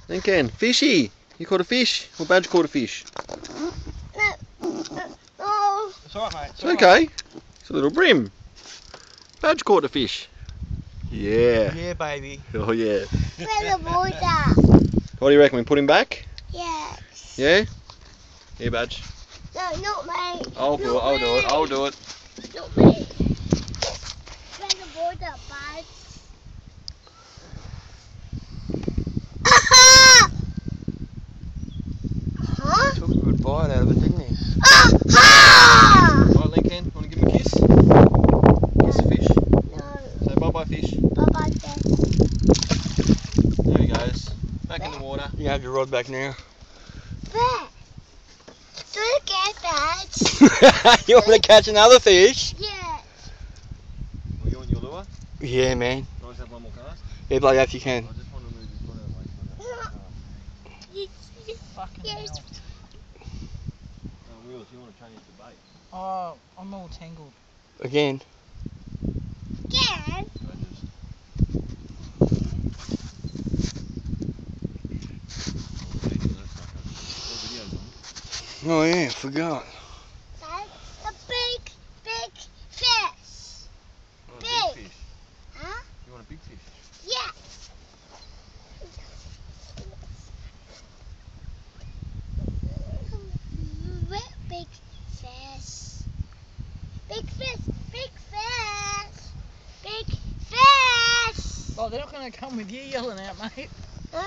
Then Ken, fishy. You caught a fish? Or Badge caught a fish? No. It's alright, mate. It's okay. It's a little brim. Badge caught a fish. Yeah. Yeah, baby. Oh yeah. Where's the water? What do you reckon? We put him back? Yes. Yeah? Here, Badge. No, not me. I'll do it. I'll do it. I'll do it. Not me. Where's the water, bud? Huh? Took a good bite out of it, didn't he? Aha! Right, Lincoln, want to give him a kiss? Kiss the fish. No. Say bye-bye, fish. Bye-bye, then. There he goes. Back in the water. You have your rod back now. Where? Do you get that? You want to catch another fish? Yes. Are you on your lure? Yeah, man. Can I just have one more cast? Yeah, bloody if you can. I just want to move his foot out of the way. Fucking Yes. hell. Wheels, you want to change the bait? Oh, I'm all tangled. Again. Again? So just... Oh yeah, I forgot. That's a big, big fish. Big. fish. Huh? You want a big fish? Yeah. Big fish. Big fish. Big fish. Big fish. Oh, they're not going to come with you yelling out, mate. No,